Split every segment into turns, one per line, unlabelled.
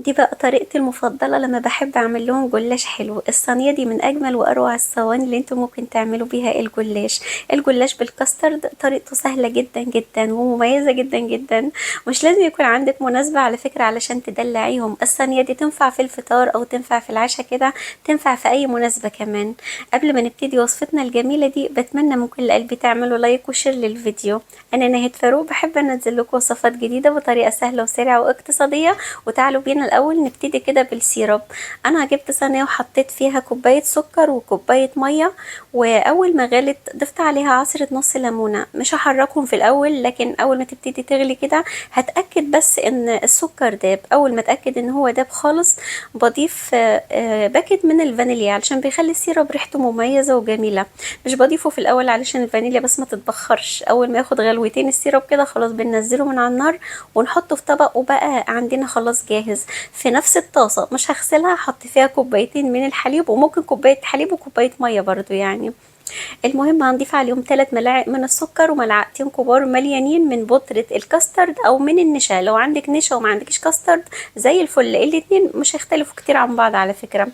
دي بقى طريقتي المفضلة لما بحب اعمل لهم جلاش حلو. الصينية دي من اجمل واروع الصواني اللي انتم ممكن تعملوا بيها الجلاش بالكاسترد. طريقته سهلة جدا جدا ومميزة جدا جدا. مش لازم يكون عندك مناسبة على فكرة علشان تدلعيهم. الصينية دي تنفع في الفطار او تنفع في العشاء كده، تنفع في اي مناسبة كمان. قبل ما نبتدي وصفتنا الجميلة دي بتمنى من كل قلبي تعملوا لايك وشير للفيديو. انا نهاد فاروق، بحب انزل لكم وصفات جديدة بطريقة سهلة وسريعة واقتصادية. وتعالوا بينا الاول نبتدي كده بالسيرب. انا جبت صينيه وحطيت فيها كوبايه سكر وكوبايه ميه، واول ما غلت ضفت عليها عصره نص ليمونه. مش هحركهم في الاول، لكن اول ما تبتدي تغلي كده هتاكد بس ان السكر داب. اول ما اتاكد ان هو داب خالص بضيف باكت من الفانيليا علشان بيخلي السيرب ريحته مميزه وجميله. مش بضيفه في الاول علشان الفانيليا بس ما تتبخرش. اول ما ياخد غلوتين السيرب كده خلاص بننزله من على النار ونحطه في طبق، وبقى عندنا خلاص جاهز. في نفس الطاسة مش هغسلها، هحط فيها كوبايتين من الحليب، وممكن كوباية حليب وكوباية مية برضو يعني. المهم هنضيف عليهم 3 ملاعق من السكر وملعقتين كبار مليانين من بودرة الكاسترد او من النشا. لو عندك نشا وما عندكش كاسترد زي الفل، الاتنين مش هيختلفوا كتير عن بعض على فكرة.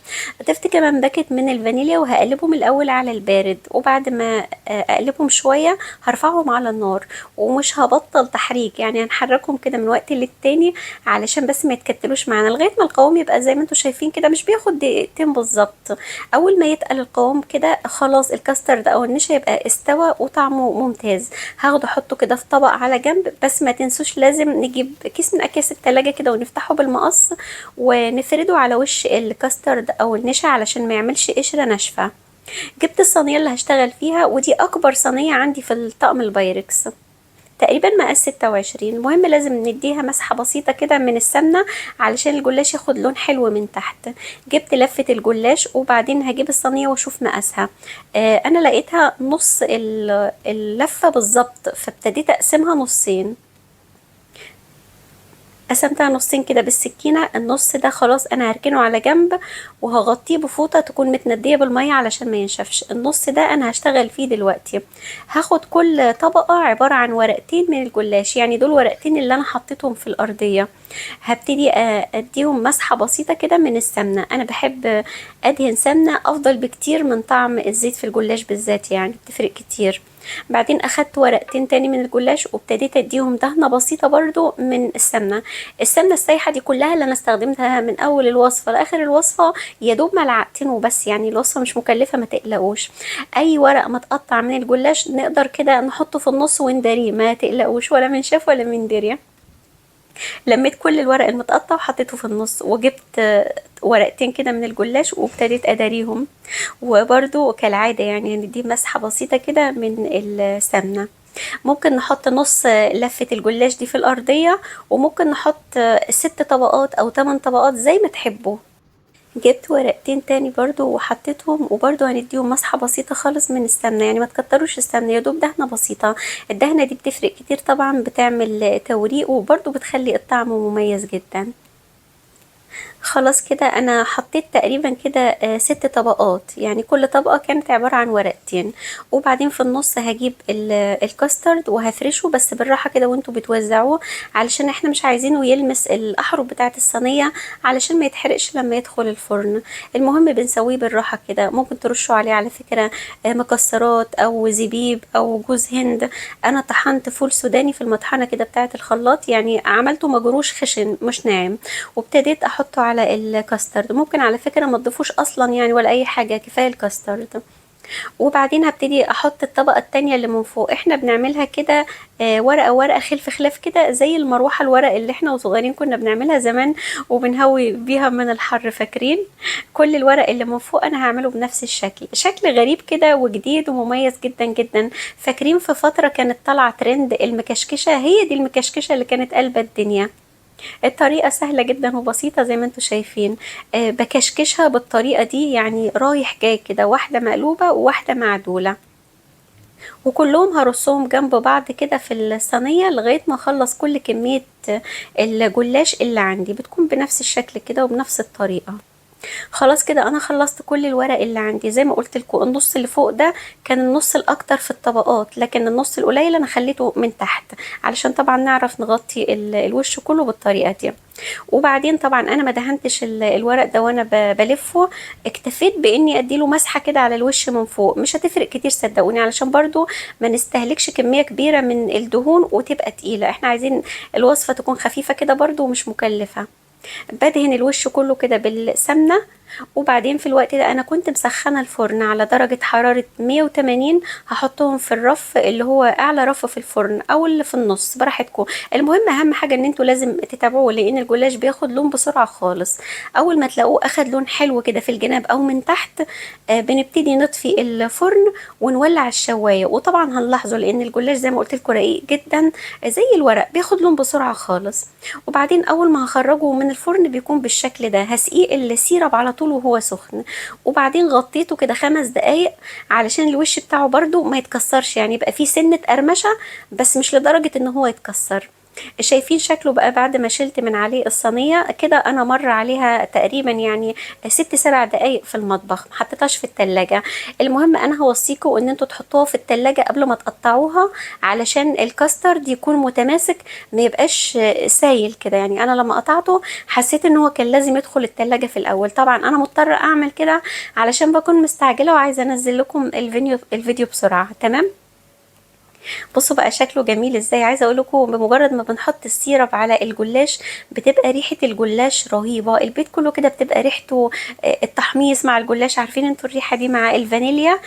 ضفت كمان باكت من الفانيليا وهقلبهم الاول على البارد، وبعد ما اقلبهم شوية هرفعهم على النار. ومش هبطل تحريك، يعني هنحركهم كده من وقت للتاني علشان بس ما يتكتلوش معانا لغاية ما القوام يبقى زي ما انتم شايفين كده، مش بياخد دقيقتين بالظبط. اول ما يتقل القوام كده خلاص الكاسترد او النشا يبقى استوى وطعمه ممتاز. هاخده احطه كده في طبق على جنب. بس ما تنسوش لازم نجيب كيس من اكياس التلاجة كده ونفتحه بالمقص ونفرده على وش الكاسترد او النشا علشان ما يعملش قشرة ناشفة. جبت الصينية اللي هشتغل فيها، ودي اكبر صينية عندي في الطقم البايركس، تقريبا مقاس 26. المهم لازم نديها مسحة بسيطة كده من السمنة علشان الجلاش ياخد لون حلو من تحت. جبت لفة الجلاش وبعدين هجيب الصينية واشوف مقاسها. انا لقيتها نص اللفة بالظبط، فابتديت اقسمها نصين. قسمتها نصين كده بالسكينة. النص ده خلاص انا هركنه على جنب وهغطيه بفوطة تكون متندية بالمية علشان ما ينشفش. النص ده انا هشتغل فيه دلوقتي. هاخد كل طبقة عبارة عن ورقتين من الجلاش، يعني دول ورقتين اللي انا حطيتهم في الارضية. هبتدي اديهم مسحة بسيطة كده من السمنة. انا بحب ادهن سمنة افضل بكتير من طعم الزيت في الجلاش بالذات، يعني بتفرق كتير. بعدين اخدت ورقتين تاني من الجلاش وابتديت اديهم دهنة بسيطة برضو من السمنة. السمنة السايحة دي كلها اللي انا استخدمتها من اول الوصفة لاخر الوصفة يا دوب ملعقتين وبس، يعني الوصفة مش مكلفة ما تقلقوش. اي ورق متقطع من الجلاش نقدر كده نحطه في النص ونداريه، ما تقلقوش، ولا من شاف ولا من دري. لميت كل الورق المتقطع وحطيته في النص، وجبت ورقتين كده من الجلاش وابتديت اداريهم. وبرده كالعادة يعني ندي مسحة بسيطة كده من السمنة. ممكن نحط نص لفة الجلاش دي في الأرضية، وممكن نحط 6 طبقات أو 8 طبقات زي ما تحبوا. جبت ورقتين تاني برضو وحطيتهم، وبرضو هنديهم مسحة بسيطة خالص من السمنة، يعني ما تكتروش السمنة، يا دوب دهنة بسيطة. الدهنة دي بتفرق كتير طبعا، بتعمل توريق وبرضو بتخلي الطعم مميز جدا. خلاص كده انا حطيت تقريبا كده 6 طبقات، يعني كل طبقة كانت عبارة عن ورقتين. وبعدين في النص هجيب الكاسترد وهفرشه بس بالراحة كده وانتوا بتوزعوه، علشان احنا مش عايزينه يلمس الاحرف بتاعة الصينية علشان ما يتحرقش لما يدخل الفرن. المهم بنسويه بالراحة كده. ممكن ترشوا عليه على فكرة مكسرات او زبيب او جوز هند. انا طحنت فول سوداني في المطحنة كده بتاعة الخلاط، يعني عملته مجروش خشن مش ناعم، وابتديت احطه على الكاسترد. ممكن على فكرة ما تضيفوش اصلا يعني ولا اي حاجة، كفاية الكاسترد. وبعدين هبتدي احط الطبقة التانية اللي من فوق. احنا بنعملها كده ورقة ورقة خلف خلاف كده زي المروحة الورق اللي احنا وصغيرين كنا بنعملها زمان وبنهوي بيها من الحر، فاكرين؟ كل الورق اللي من فوق انا هعمله بنفس الشكل، شكل غريب كده وجديد ومميز جدا جدا. فاكرين في فترة كانت طالعة ترند المكشكشة؟ هي دي المكشكشة اللي كانت قلبة الدنيا. الطريقة سهلة جدا وبسيطة زي ما انتوا شايفين. بكشكشها بالطريقة دي، يعني رايح جاي كده، واحدة مقلوبة وواحدة معدولة، وكلهم هرصهم جنب بعض كده في الصينية لغاية ما اخلص كل كمية الجلاش اللي عندي. بتكون بنفس الشكل كده وبنفس الطريقة. خلاص كده انا خلصت كل الورق اللي عندي. زي ما قلت لكم النص اللي فوق ده كان النص الاكتر في الطبقات، لكن النص القليل انا خليته من تحت علشان طبعا نعرف نغطي الوش كله بالطريقه دي. وبعدين طبعا انا ما دهنتش الورق ده وانا بلفه، اكتفيت باني اديله مسحه كده على الوش من فوق. مش هتفرق كتير صدقوني، علشان برضو ما نستهلكش كميه كبيره من الدهون وتبقى تقيله. احنا عايزين الوصفه تكون خفيفه كده برضو ومش مكلفه. بدهن الوش كله كده بالسمنة. وبعدين في الوقت ده انا كنت مسخنه الفرن على درجه حراره 180. هحطهم في الرف اللي هو اعلى رف في الفرن او اللي في النص براحتكم. المهم اهم حاجه ان انتوا لازم تتابعوه، لان الجلاش بياخد لون بسرعه خالص. اول ما تلاقوه اخد لون حلو كده في الجناب او من تحت، بنبتدي نطفي الفرن ونولع الشوايه. وطبعا هنلاحظوا لان الجلاش زي ما قلت لكم رقيق جدا زي الورق، بياخد لون بسرعه خالص. وبعدين اول ما هخرجه من الفرن بيكون بالشكل ده. هسقيه السيرب على طول وهو سخن. وبعدين غطيته كده 5 دقايق علشان الوش بتاعه برضو ما يتكسرش، يعني يبقى فيه سنة قرمشة بس مش لدرجة ان هو يتكسر. شايفين شكله بقى بعد ما شلت من عليه الصينية كده؟ انا مر عليها تقريبا يعني 6 7 دقايق في المطبخ، محطتهاش في التلاجة. المهم انا هوصيكم ان انتوا تحطوها في التلاجة قبل ما تقطعوها علشان الكاسترد يكون متماسك، ما يبقاش سايل كده. يعني انا لما قطعته حسيت ان هو كان لازم يدخل التلاجة في الاول. طبعا انا مضطرة اعمل كده علشان بكون مستعجلة وعايزة انزل لكم الفيديو بسرعة. تمام. بصوا بقى شكله جميل ازاي. عايزه اقول لكم بمجرد ما بنحط السيرب على الجلاش بتبقى ريحه الجلاش رهيبه. البيت كله كده بتبقى ريحته التحميص مع الجلاش. عارفين انتوا الريحه دي مع الفانيليا؟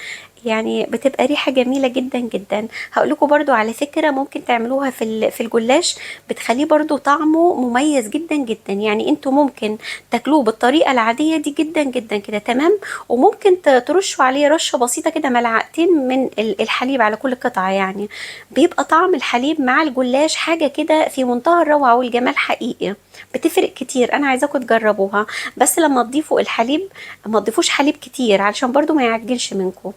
يعني بتبقى ريحه جميله جدا جدا. هقول لكم برضو على فكره ممكن تعملوها في الجلاش، بتخليه برضو طعمه مميز جدا جدا. يعني انتوا ممكن تاكلوه بالطريقه العاديه دي جدا جدا كده تمام، وممكن ترشوا عليه رشه بسيطه كده، ملعقتين من الحليب على كل قطعه. يعني بيبقى طعم الحليب مع الجلاش حاجه كده في منتهى الروعه والجمال حقيقي. بتفرق كتير، انا عايزاكم تجربوها. بس لما تضيفوا الحليب ما تضيفوش حليب كتير علشان برضو ما يعجنش منكم.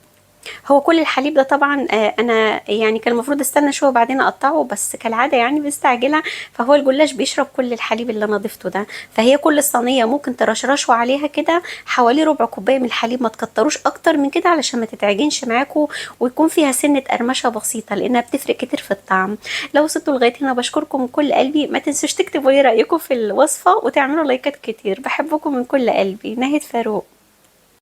هو كل الحليب ده طبعا انا يعني كان المفروض استنى شويه وبعدين اقطعه، بس كالعاده يعني مستعجله. فهو الجلاش بيشرب كل الحليب اللي انا ضفته ده. فهي كل الصينيه ممكن ترشرشوا عليها كده حوالي ربع كوبايه من الحليب، ما تكتروش اكتر من كده علشان ما تتعجنش معاكم ويكون فيها سنه قرمشه بسيطه، لانها بتفرق كتير في الطعم. لو وصلتوا لغايه هنا بشكركم من كل قلبي. ما تنسوش تكتبوا لي رايكم في الوصفه وتعملوا لايكات كتير. بحبكم من كل قلبي. نهد فاروق.